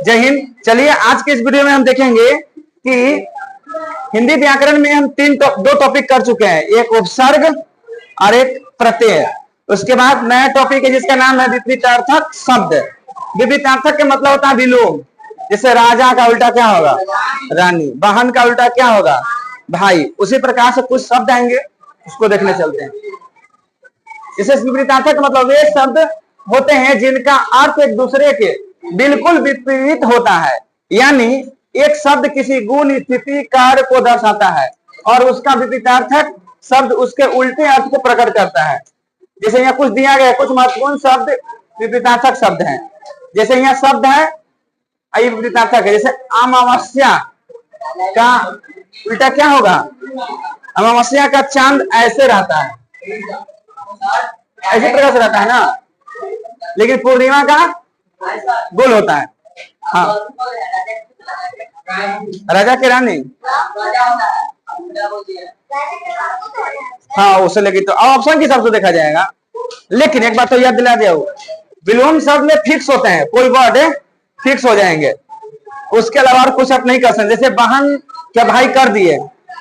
जय हिंद। चलिए आज के इस वीडियो में हम देखेंगे कि हिंदी व्याकरण में हम दो टॉपिक कर चुके हैं, एक उपसर्ग और एक प्रत्यय। उसके बाद नया टॉपिक है जिसका नाम है विपरीतार्थक शब्द। विपरीतार्थक का मतलब होता है विलोम। जैसे राजा का उल्टा क्या होगा? रानी। वाहन का उल्टा क्या होगा? भाई। उसी प्रकार से कुछ शब्द आएंगे, उसको देखने चलते हैं। जैसे विपरीतार्थक मतलब वे शब्द होते हैं जिनका अर्थ एक दूसरे के बिल्कुल विपरीत होता है, यानी एक शब्द किसी गुण, स्थिति, कार्य को दर्शाता है और उसका विपरीतार्थक शब्द उसके उल्टे अर्थ को प्रकट करता है। जैसे यहाँ कुछ दिया गया, कुछ महत्वपूर्ण शब्द विपरीतार्थक शब्द हैं। जैसे यहाँ शब्द है विपरीतार्थक है, जैसे अमावस्या का उल्टा क्या होगा? अमावस्या का चांद ऐसे रहता है, ऐसे प्रकार से रहता है ना, लेकिन पूर्णिमा का गोल होता है। हाँ, राजा की रानी, हाँ उसे लेके तो ऑप्शन के हिसाब से देखा जाएगा। लेकिन एक बात तो याद दिला दिया, विलोम शब्द में फिक्स होते हैं, कोई वर्ड फिक्स हो जाएंगे, उसके अलावा और कुछ आप नहीं कर सकते। जैसे बहन क्या भाई कर दिए,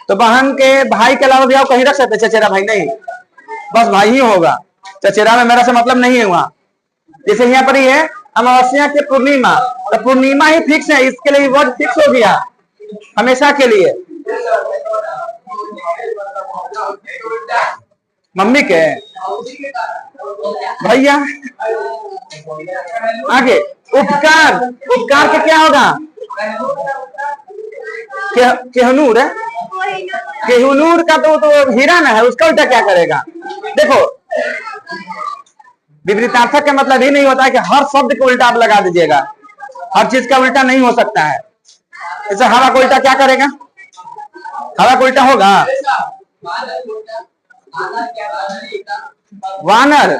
तो बहन के भाई के अलावा भी आप कहीं रख सकते, चचेरा भाई नहीं, बस भाई ही होगा, चचेरा में मेरा से मतलब नहीं है वहां। जैसे यहाँ पर ही है अमावस्या के पूर्णिमा, तो पूर्णिमा ही फिक्स है, इसके लिए वर्ड फिक्स हो गया हमेशा के लिए। मम्मी के भैया। आगे उपकार, उपकार के क्या होगा? केहनूर है, केहनूर का तो हीरा ना है, उसका उल्टा क्या करेगा? देखो विपरीतार्थक का मतलब ही नहीं होता है कि हर शब्द को उल्टा आप लगा दीजिएगा, हर चीज का उल्टा नहीं हो सकता है। जैसे हवा को उल्टा क्या करेगा? हवा को उल्टा होगा वानर।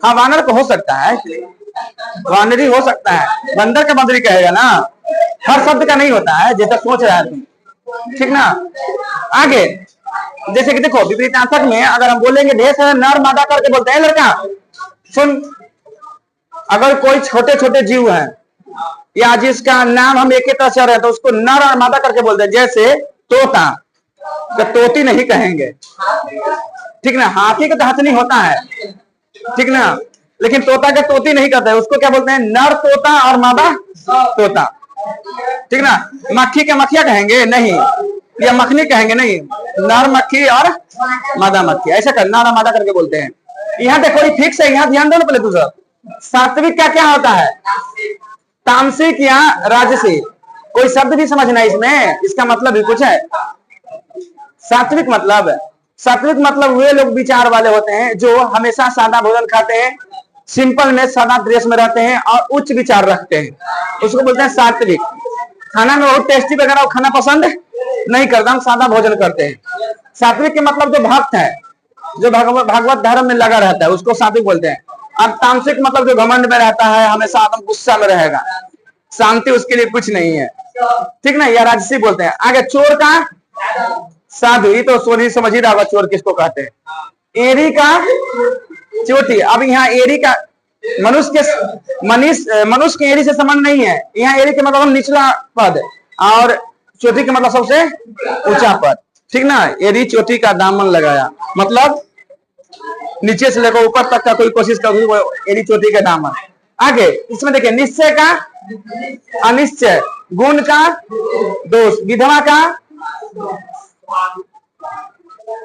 हाँ वानर को हो सकता है, वानरी हो सकता है, बंदर का बंदरी कहेगा ना, हर शब्द का नहीं होता है जैसा सोच रहा है तुम, ठीक ना। आगे जैसे कि देखो विपरीतार्थक में अगर हम बोलेंगे ढेर सारे नर मादा करके बोलते हैं, लड़का सुन, अगर कोई छोटे छोटे जीव हैं या जिसका नाम हम एक ही तरह से रहे तो उसको नर और मादा करके बोलते हैं। जैसे तोता, तो तोती नहीं कहेंगे, ठीक ना। हाथी का तो हथनी होता है, ठीक ना, लेकिन तोता के तोती नहीं कहते, उसको क्या बोलते हैं? नर तोता और मादा तोता, ठीक ना। मक्खी के मक्खिया कहेंगे नहीं, या मखनी कहेंगे नहीं, नर मक्खी और मादा मक्खी, ऐसा कर नर और मादा करके बोलते हैं। यहाँ पे कोई फिक्स है, यहाँ ध्यान दो ना पहले तू सब। सात्विक का क्या होता है? तामसिक या राजसी। कोई शब्द भी समझना इसमें, इसका मतलब भी कुछ है। सात्विक मतलब वे लोग विचार वाले होते हैं जो हमेशा सादा भोजन खाते हैं, सिंपल में सादा ड्रेस में रहते हैं और उच्च विचार रखते हैं, उसको बोलते हैं सात्विक। खाना में बहुत टेस्टी वगैरह खाना पसंद नहीं करता, हम सादा भोजन करते हैं। सात्विक के मतलब जो भक्त है, जो भागवत धर्म में लगा रहता है, उसको सात्विक बोलते हैं। और तामसिक मतलब जो घमंड में रहता है, हमेशा आदम गुस्सा में रहेगा, शांति उसके लिए कुछ नहीं है, ठीक ना, या राजसी बोलते हैं। आगे चोर का साधु, ये तो सोनी समझ ही रहा होगा चोर किसको कहते हैं। एरी का चोटी। अब यहाँ एरी का मनुष्य के एरी से संबंध नहीं है, यहाँ एरी के मतलब निचला पद और चोटी के मतलब सबसे ऊंचा पद, ठीक ना। एरी चोटी का दामन लगाया, मतलब नीचे से लेकर ऊपर तक का कोई कोशिश कर, वो एरी चोटी का दामन। आगे इसमें देखिए निश्चय का अनिश्चय, गुण का दोष, विधवा का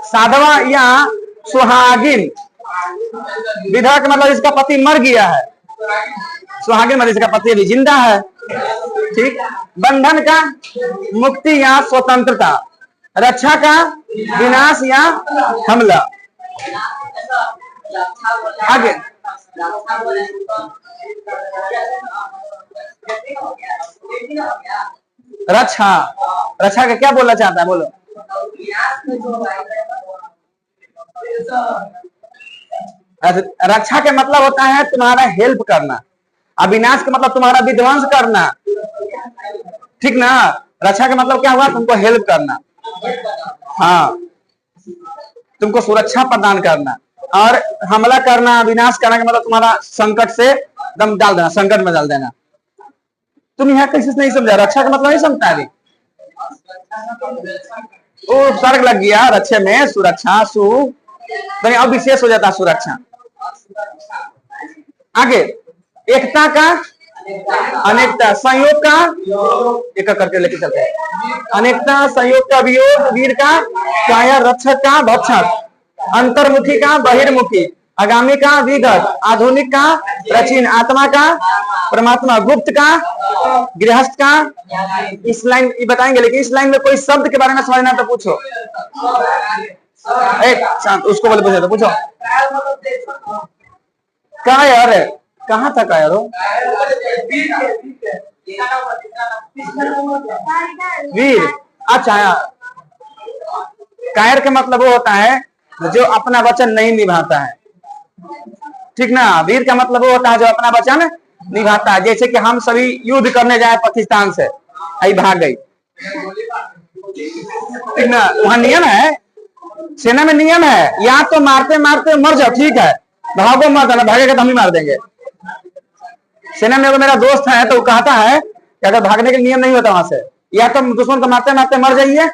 साधवा या सुहागिन। विधवा का मतलब इसका पति मर गया है, सुहागिन मतलब इसका पति अभी जिंदा है, ठीक। बंधन का मुक्ति या स्वतंत्रता, रक्षा का विनाश या हमला। आगे रक्षा, रक्षा का क्या बोलना चाहता है? बोलो। रक्षा के मतलब होता है तुम्हारा हेल्प करना, अविनाश का मतलब तुम्हारा विध्वंस करना, ठीक ना। रक्षा का मतलब क्या हुआ? तुमको हेल्प करना, हाँ, तुमको सुरक्षा प्रदान करना। और हमला करना, विनाश करना का मतलब तुम्हारा संकट से दम डाल देना, संकट में डाल देना। तुम यहाँ कैसे नहीं समझा? रक्षा का मतलब नहीं समझता अभी? ओ सर्ग लग गया रक्षा में, सुरक्षा सु तो अब विशेष हो जाता सुरक्षा। आगे एकता का, अनेकता, संयोग का, एक करके लेके चलते हैं। अनेकता, संयोग का वियोग, वीर का, काया, रक्षक का, भक्षक, अंतर्मुखी का, बहिर्मुखी, आगामी का, विगत, आधुनिक का, प्राचीन, आत्मा का, परमात्मा, गुप्त का, गृहस्थ का। इस लाइन ये बताएंगे, लेकिन इस लाइन में कोई शब्द के बारे में समझना तो पूछो। एक शांत, उसको बोले पूछो तो पूछो। कायर, कहाँ था कायर? हो वीर, अच्छा। कायर का मतलब वो होता है जो अपना वचन नहीं निभाता है, ठीक ना। वीर का मतलब वो होता है जो अपना वचन निभाता है। जैसे कि हम सभी युद्ध करने जाए पाकिस्तान से, आई भाग गई, ठीक ना। वहां नियम है, सेना में नियम है, या तो मारते मारते मर जाओ, ठीक है, भागो मत, ना भागेगा तो हम ही मार देंगे। सेना में अगर मेरा दोस्त है तो वो कहता है कि अगर भागने के नियम नहीं होता वहां से, या तो दुश्मन को मारते मारते मर जाइए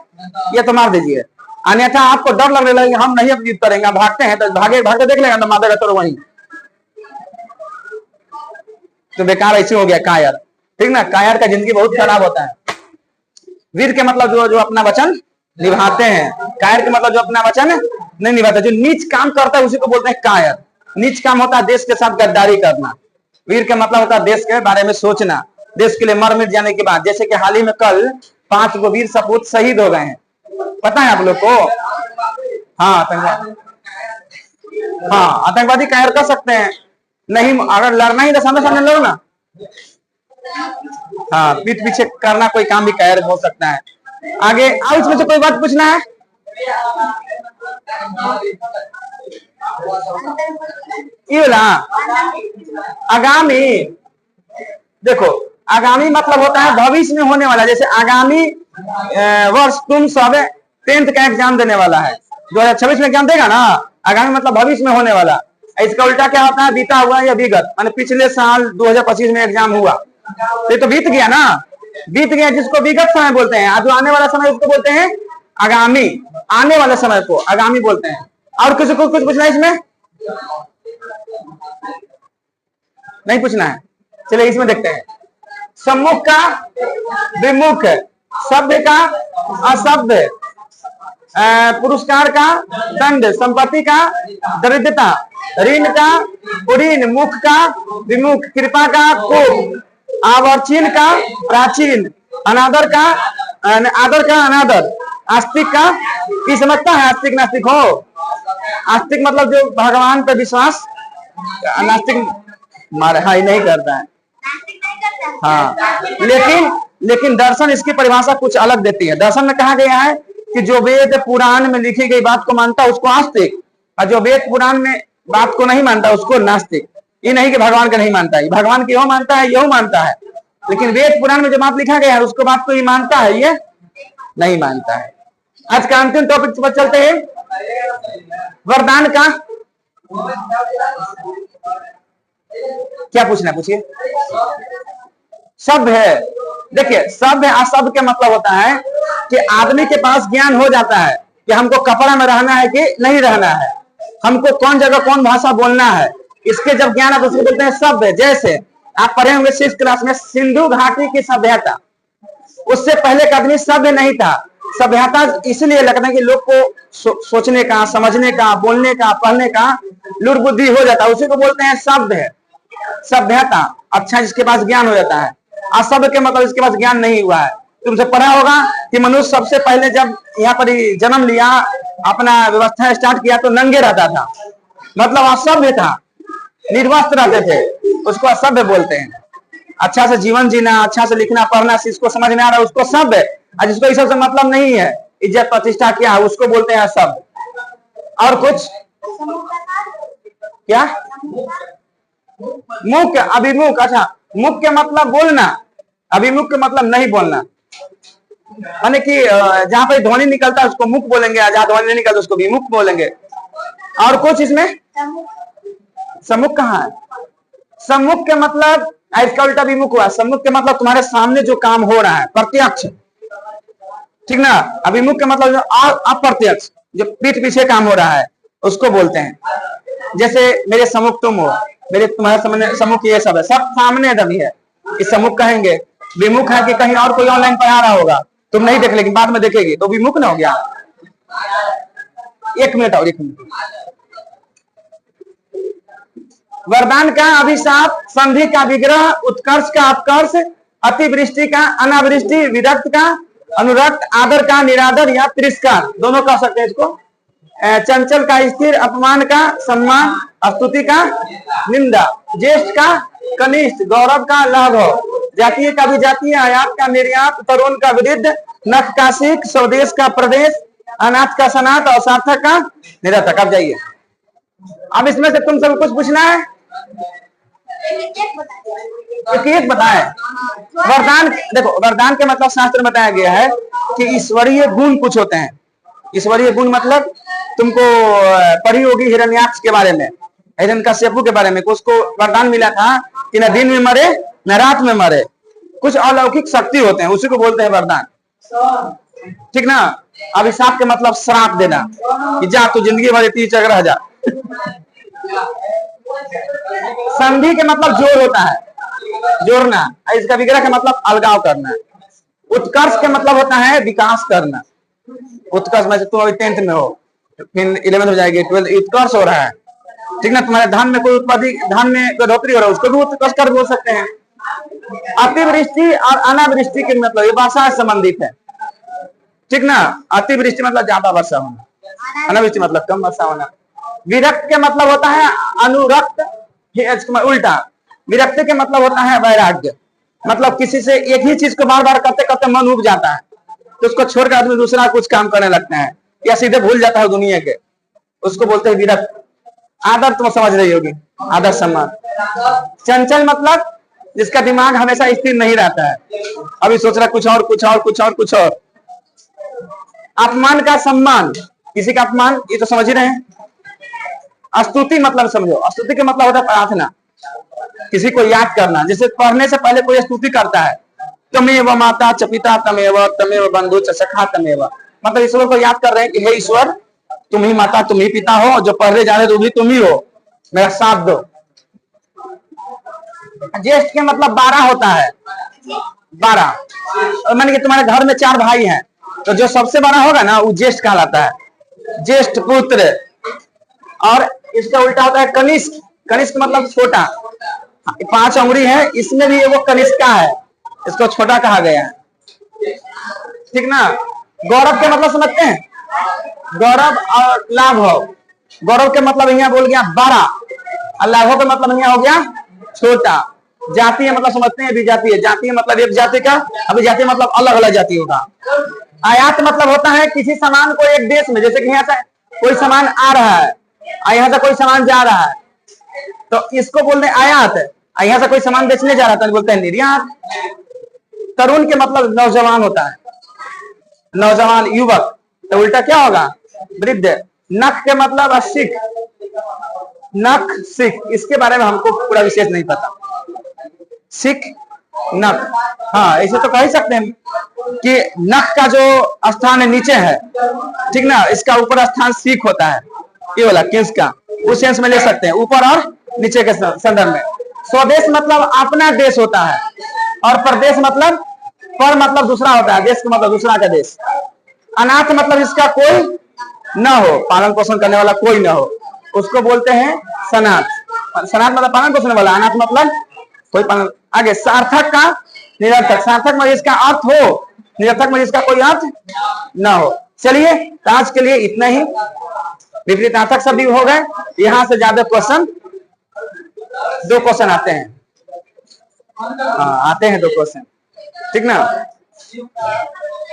या तो मार दीजिए, अन्यथा आपको डर लगने लगेगा हम नहीं अब युद्ध करेंगे, भागते हैं तो भागे भागते देख लेगा तो मार देगा तो वहीं, तो बेकार ऐसे हो गया कायर, ठीक ना। कायर का जिंदगी बहुत खराब होता है। वीर के मतलब जो अपना वचन निभाते हैं, कायर के मतलब जो अपना वचन नहीं निभाते, जो नीच काम करता है उसी को बोलते हैं कायर। नीच काम होता है देश के साथ गद्दारी करना। वीर का मतलब होता है देश के बारे में सोचना, देश के लिए मर मिट जाने के बाद। जैसे कि हाल ही में कल 5 गो वीर सपूत शहीद हो गए हैं, पता है आप लोग को? हाँ, आतंकवादी, हाँ आतंकवादी कायर कर सकते हैं, नहीं अगर लड़ना ही तो सामने सामने लड़ो ना। हाँ, पीठ पीछे करना कोई काम भी कायर हो सकता है। आगे आओ, इसमें से कोई बात पूछना है? आगामी, देखो आगामी मतलब होता है भविष्य में होने वाला। जैसे आगामी वर्ष तुम सब 10th का एग्जाम देने वाला है, 2026 में एग्जाम देगा ना। आगामी मतलब भविष्य में होने वाला। इसका उल्टा क्या होता है? बीता हुआ या विगत, माने पिछले साल 2025 में एग्जाम हुआ तो बीत गया ना, बीत गया, जिसको विगत समय बोलते हैं। जो आने वाला समय उसको बोलते हैं आगामी, आने वाले समय को आगामी बोलते हैं। और किसी को कुछ पूछना है इसमें? नहीं पूछना है, चलिए इसमें देखते हैं। सम्मुख का विमुख, सभ्य का असभ्य, पुरस्कार का दंड, संपत्ति का दरिद्रता, ऋण का उऋण, मुख का विमुख, कृपा का कोप, आवर्चीन का प्राचीन, अनादर का आदर का अनादर, आस्तिक का की समझता है? आस्तिक नास्तिक हो। आस्तिक मतलब जो भगवान पर विश्वास, नास्तिक मारे हाँ नहीं करता है। हाँ, लेकिन दर्शन इसकी परिभाषा कुछ अलग देती है। दर्शन में कहा गया है कि जो वेद पुराण में लिखी गई बात को मानता है उसको आस्तिक, और जो वेद पुराण में बात को नहीं मानता उसको नास्तिक। ये नहीं कि भगवान का नहीं मानता है, भगवान की यो मानता है, यो मानता है, लेकिन वेद पुराण में जो बात लिखा गया है उसको बात को ये मानता है, ये नहीं मानता है। आज का अंतिम टॉपिक पर चलते हैं, वरदान का। क्या पूछना है पूछिए। सभ्य है, देखिए सभ्य असभ्य के मतलब होता है कि आदमी के पास ज्ञान हो जाता है कि हमको कपड़ा में रहना है कि नहीं रहना है, हमको कौन जगह कौन भाषा बोलना है, इसके जब ज्ञान आता है उसको बोलते हैं सभ्य। जैसे आप पढ़े होंगे 6th क्लास में सिंधु घाटी की सभ्यता, उससे पहले का आदमी सभ्य नहीं था। सभ्यता इसलिए लगता है कि लोग को सोचने का, समझने का, बोलने का, पढ़ने का लुढ़ बुद्धि हो जाता है, उसी को बोलते हैं सभ्य, सभ्यता। अच्छा, जिसके पास ज्ञान हो जाता है। असभ्य के मतलब इसके पास ज्ञान नहीं हुआ है। तुमसे पढ़ा होगा कि मनुष्य सबसे पहले जब यहाँ पर जन्म लिया, अपना व्यवस्था स्टार्ट किया तो नंगे रहता था, मतलब असभ्य था, निर्वस्त्र रहते थे, उसको असभ्य बोलते हैं। अच्छा से जीवन जीना, अच्छा से लिखना पढ़ना, इसको समझ में आ रहा है उसको सभ्य, और जिसको इस सबसे मतलब नहीं है, इज्जत प्रतिष्ठा क्या है, उसको बोलते हैं असभ्य। और कुछ क्या? मुख्य, अभिमुख। अच्छा, मुख्य मतलब बोलना, अभिमुख के मतलब नहीं बोलना, माने कि जहां पर ध्वनि निकलता है उसको मुख बोलेंगे, जहां ध्वनि नहीं निकलता उसको विमुख बोलेंगे। और कुछ इसमें सम्मुख कहाँ है? सम्मुख के मतलब इसका उल्टा विमुख हुआ। सम्मुख के मतलब तुम्हारे सामने जो काम हो रहा है, प्रत्यक्ष, ठीक ना। अभिमुख के मतलब अप्रत्यक्ष, जो पीठ पीछे काम हो रहा है, उसको बोलते हैं। जैसे मेरे सम्मुख तुम हो, मेरे तुम्हारे सामने सम्मुख ये सब है, सब सामने दबी है, इस सम्मुख कहेंगे। विमुख है कि कहीं और कोई ऑनलाइन पढ़ा रहा होगा, तुम नहीं देख लेकिन बाद में देखेगी, तो विमुख ना हो गया। 1 मिनट और 1 मिनट। वरदान का अभिशाप, संधि का विग्रह, उत्कर्ष का अपकर्ष, अतिवृष्टि का अनावृष्टि, विरक्त का अनुरक्त, आदर का निरादर या तिरस्कार, दोनों कह सकते हैं इसको। चंचल का स्थिर, अपमान का सम्मान, स्तुति का निंदा, ज्येष्ठ का कनिष्ठ, गौरव का लाघव, जातीय का विजातीय, आयात का निर्यात, तरुण का विरुद्ध, नख का सिख, स्वदेश का प्रदेश, अनाथ का सनाथ और सार्थक का निरर्थक। अब जाइए, अब इसमें से तुम सब कुछ पूछना है, एक बताए। वरदान, देखो वरदान के मतलब शास्त्र में बताया गया है कि ईश्वरीय गुण कुछ होते हैं। ईश्वरीय गुण मतलब तुमको पढ़ी होगी हिरण्याक्ष के बारे में, हिरण्यकश्यप के बारे में, उसको वरदान मिला था कि न दिन में मरे न रात में मरे, कुछ अलौकिक शक्ति होते हैं, उसी को बोलते हैं वरदान, ठीक ना। अभिशाप के मतलब श्राप देना कि जा तू जिंदगी भर इतनी जगह रह जा। संधि के मतलब जोड़ होता है, जोड़ना। इसका विग्रह का मतलब अलगाव करना। उत्कर्ष के मतलब होता है विकास करना। उत्कर्ष में तुम अभी 10th में हो, फिर 11th हो जाएगी, 12th, उत्कर्ष हो रहा है, ठीक ना। तुम्हारे धन में कोई उत्पादी, धन में बढ़ोतरी हो रहा है, उसको भी उत्कर्ष कर बोल सकते हैं। अतिवृष्टि और अनावृष्टि के मतलब ये वर्षा से संबंधित है, ठीक ना। अतिवृष्टि मतलब ज्यादा वर्षा होना, अनावृष्टि मतलब कम वर्षा होना। विरक्त के मतलब होता है अनुरक्त, उल्टा। विरक्त के मतलब होता है वैराग्य, मतलब किसी से एक ही चीज को बार बार करते करते मन उब जाता है, तो उसको छोड़कर आदमी दूसरा कुछ काम करने लगता है या सीधे भूल जाता है दुनिया के, उसको बोलते हैं विरक्त। आदर तुम समझ रही होगी, आदर सम्मान। चंचल मतलब जिसका दिमाग हमेशा स्थिर नहीं रहता है, अभी सोच रहा कुछ और कुछ और कुछ और कुछ और। अपमान का सम्मान, किसी का अपमान, ये तो समझ ही रहे हैं। स्तुति मतलब समझो, स्तुति का मतलब होता है प्रार्थना, किसी को याद करना। जैसे पढ़ने से पहले कोई स्तुति करता है, तमेव माता च पिता तमेव तमेव बंधु च सखा तमेव, मतलब ईश्वर को याद कर रहे हैं कि हे ईश्वर, तुम ही माता तुम ही पिता हो, जो पढ़ने जा रहे तो भी तुम ही हो, मेरा साथ दो। ज्येष्ठ के मतलब 12 होता है, 12। मान के तुम्हारे घर में 4 भाई हैं, तो जो सबसे बड़ा होगा ना वो ज्येष्ठ कहलाता है, ज्येष्ठ पुत्र। और इसका उल्टा होता है कनिष्ठ। कनिष्ठ मतलब छोटा, 5 उंगली है, इसमें भी वो कनिष्ठा है, इसको छोटा कहा गया है, ठीक ना। गौरव के मतलब समझते हैं, गौरव और लाघव। गौरव के मतलब यहाँ बोल गया 12 और लाघव का मतलब यहाँ हो गया छोटा। जातीय मतलब समझते हैं, विजातीय। जातीय मतलब एक जाति का, अभिजातीय मतलब अलग अलग जाति होगा। आयात मतलब होता है किसी सामान को एक देश में, जैसे कि यहाँ से कोई सामान आ रहा है, यहाँ से कोई सामान जा रहा है, तो इसको बोलते हैं आयात। यहाँ से कोई सामान बेचने जा रहा था, बोलते हैं निर्यात। तरुण के मतलब नौजवान होता है, नौजवान युवक, तो उल्टा क्या होगा वृद्ध। नख के मतलब सिख, नख सिख, इसके बारे में हमको पूरा विशेष नहीं पता। सिख नख, हाँ ऐसे तो कह ही सकते हैं कि नख का जो स्थान है नीचे है, ठीक ना, इसका ऊपर स्थान सिख होता है, ये वाला केस का, उस सेंस में ले सकते हैं, ऊपर और नीचे के संदर्भ में। स्वदेश मतलब अपना देश होता है, और प्रदेश मतलब पर मतलब दूसरा होता है, देश का मतलब दूसरा का देश। अनाथ मतलब इसका कोई न हो, पालन पोषण करने वाला कोई न हो, उसको बोलते हैं सनाथ। सनाथ मतलब पालन पोषण वाला, अनाथ मतलब कोई पालन। आगे सार्थक का निरर्थक। सार्थक में इसका अर्थ हो, निरर्थक में इसका कोई अर्थ न हो। चलिए तो आज के लिए इतना ही। विपरीतार्थक शब्द भी हो गए, यहां से ज्यादा क्वेश्चन 2 क्वेश्चन आते हैं, हाँ आते हैं 2 क्वेश्चन, ठीक ना।